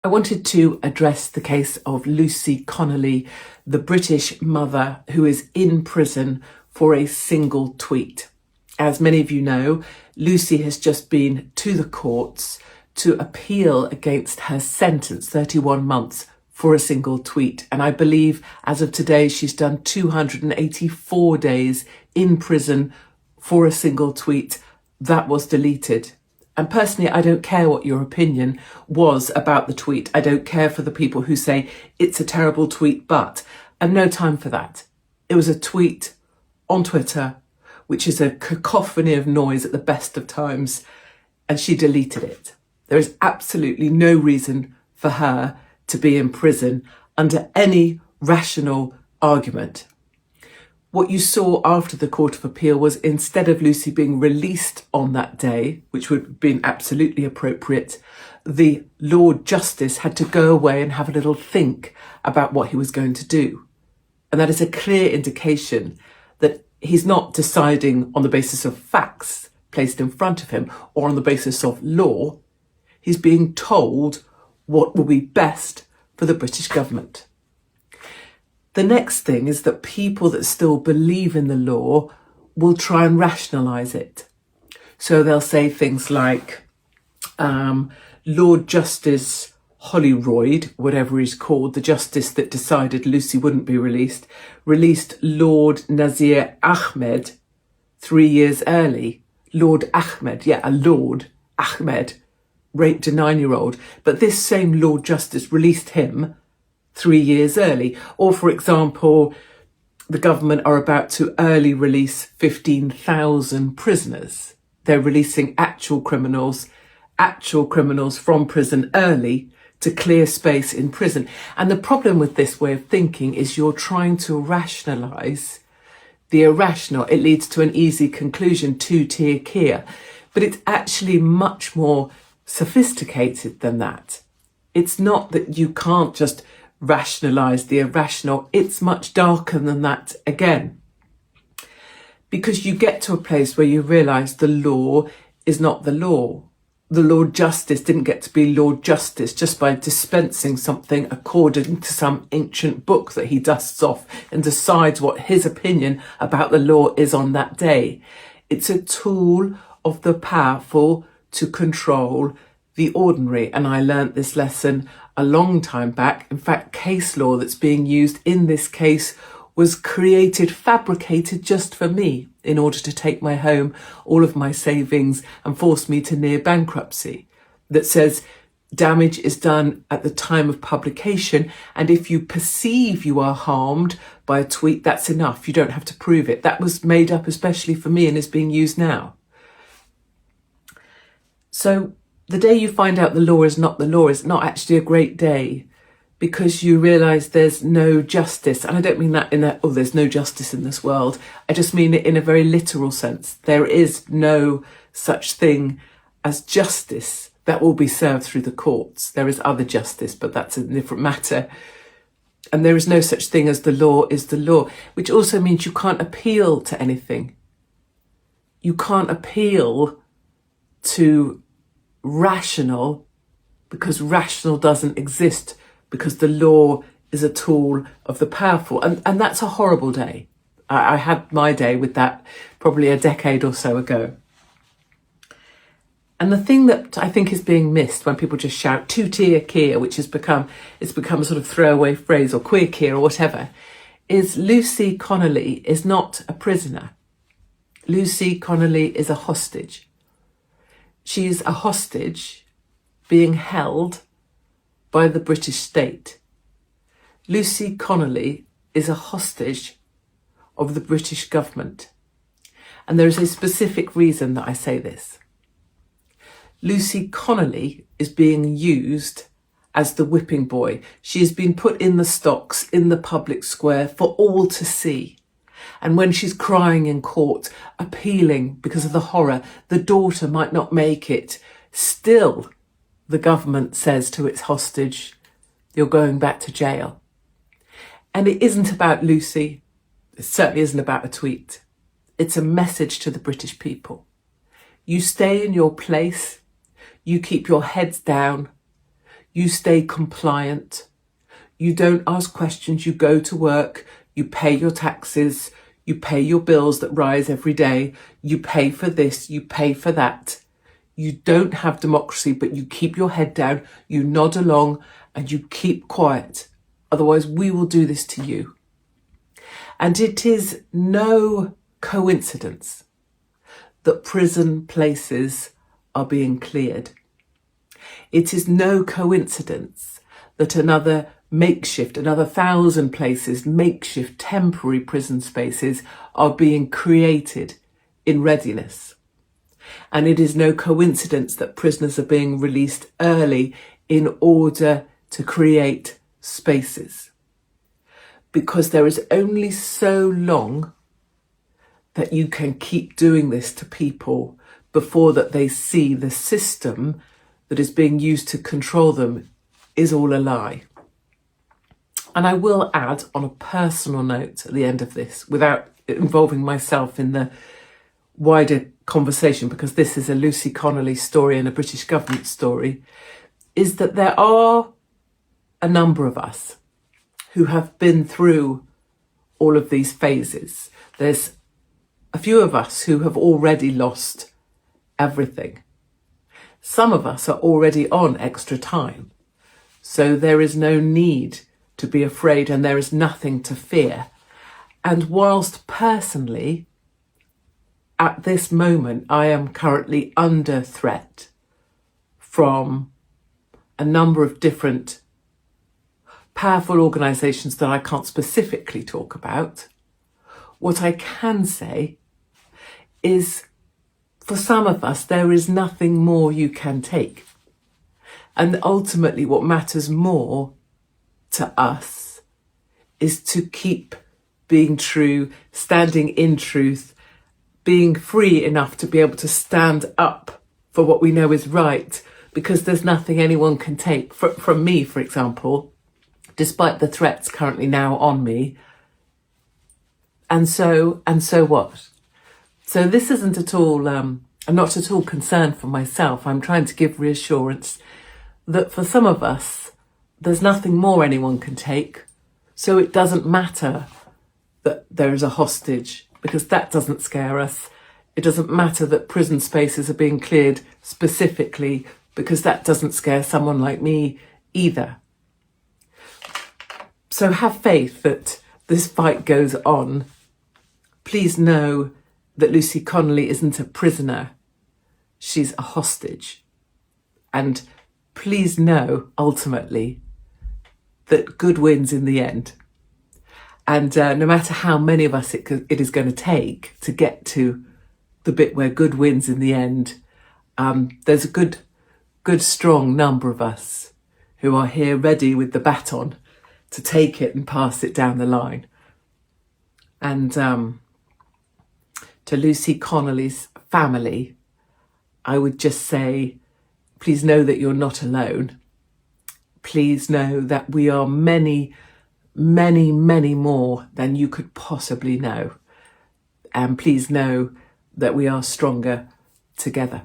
I wanted to address the case of Lucy Connelly, the British mother who is in prison for a single tweet. As many of you know, Lucy has just been to the courts to appeal against her sentence, 31 months, for a single tweet. And I believe as of today, she's done 284 days in prison for a single tweet that was deleted. And personally, I don't care what your opinion was about the tweet. I don't care for the people who say it's a terrible tweet, but I've no time for that. It was a tweet on Twitter, which is a cacophony of noise at the best of times, and she deleted it. There is absolutely no reason for her to be in prison under any rational argument. What you saw after the Court of Appeal was, instead of Lucy being released on that day, which would have been absolutely appropriate, the Lord Justice had to go away and have a little think about what he was going to do. And that is a clear indication that he's not deciding on the basis of facts placed in front of him or on the basis of law. He's being told what will be best for the British government. The next thing is that people that still believe in the law will try and rationalise it. So they'll say things like, Lord Justice Hollyroyd, whatever he's called, the justice that decided Lucy wouldn't be released, released Lord Nazir Ahmed 3 years early. Lord Ahmed, a Lord Ahmed raped a 9-year-old, but this same Lord Justice released him 3 years early. Or, for example, the government are about to early release 15,000 prisoners. They're releasing actual criminals from prison early to clear space in prison. And the problem with this way of thinking is you're trying to rationalise the irrational. It leads to an easy conclusion, two-tier Kia. But it's actually much more sophisticated than that. It's not that you can't just rationalise the irrational. It's much darker than that again. Because you get to a place where you realise the law is not the law. The Lord Justice didn't get to be Lord Justice just by dispensing something according to some ancient book that he dusts off and decides what his opinion about the law is on that day. It's a tool of the powerful to control the ordinary. And I learnt this lesson a long time back. In fact, case law that's being used in this case was fabricated just for me in order to take my home, all of my savings, and force me to near bankruptcy. That says damage is done at the time of publication, and if you perceive you are harmed by a tweet, that's enough. You don't have to prove it. That was made up especially for me and is being used now. So the day you find out the law is not the law is not actually a great day, because you realise there's no justice. And I don't mean that there's no justice in this world. I just mean it in a very literal sense. There is no such thing as justice that will be served through the courts. There is other justice, but that's a different matter. And there is no such thing as the law is the law, which also means you can't appeal to anything. You can't appeal to rational, because rational doesn't exist, because the law is a tool of the powerful. And that's a horrible day. I had my day with that probably a decade or so ago. And the thing that I think is being missed when people just shout two-tier Kia, which it's become a sort of throwaway phrase, or queer Kia or whatever, is Lucy Connelly is not a prisoner. Lucy Connelly is a hostage. She is a hostage being held by the British state. Lucy Connelly is a hostage of the British government. And there is a specific reason that I say this. Lucy Connelly is being used as the whipping boy. She has been put in the stocks in the public square for all to see. And when she's crying in court, appealing because of the horror, the daughter might not make it, still the government says to its hostage, you're going back to jail. And it isn't about Lucy. It certainly isn't about a tweet. It's a message to the British people. You stay in your place. You keep your heads down. you stay compliant, you don't ask questions, you go to work, you pay your taxes, you pay your bills that rise every day, you pay for this, you pay for that. You don't have democracy, but you keep your head down, you nod along, and you keep quiet. Otherwise, we will do this to you. And it is no coincidence that prison places are being cleared. It is no coincidence that another 1,000 places, makeshift temporary prison spaces are being created in readiness. And it is no coincidence that prisoners are being released early in order to create spaces. Because there is only so long that you can keep doing this to people before that they see the system that is being used to control them is all a lie. And I will add on a personal note at the end of this, without involving myself in the wider conversation, because this is a Lucy Connelly story and a British government story, is that there are a number of us who have been through all of these phases. There's a few of us who have already lost everything. Some of us are already on extra time. So there is no need to be afraid and there is nothing to fear. And whilst personally, at this moment, I am currently under threat from a number of different powerful organisations that I can't specifically talk about, what I can say is for some of us, there is nothing more you can take. And ultimately what matters more to us is to keep being true, standing in truth, being free enough to be able to stand up for what we know is right, because there's nothing anyone can take from me, for example, despite the threats currently now on me. And so what? So this isn't at all, I'm not at all concerned for myself. I'm trying to give reassurance that for some of us, there's nothing more anyone can take. So it doesn't matter that there is a hostage, because that doesn't scare us. It doesn't matter that prison spaces are being cleared specifically, because that doesn't scare someone like me either. So have faith that this fight goes on. Please know that Lucy Connelly isn't a prisoner. She's a hostage. And please know, ultimately, that good wins in the end. And no matter how many of us it is going to take to get to the bit where good wins in the end, there's a good, strong number of us who are here ready with the baton to take it and pass it down the line. And to Lucy Connelly's family, I would just say, please know that you're not alone. Please know that we are many, many, many more than you could possibly know. And please know that we are stronger together.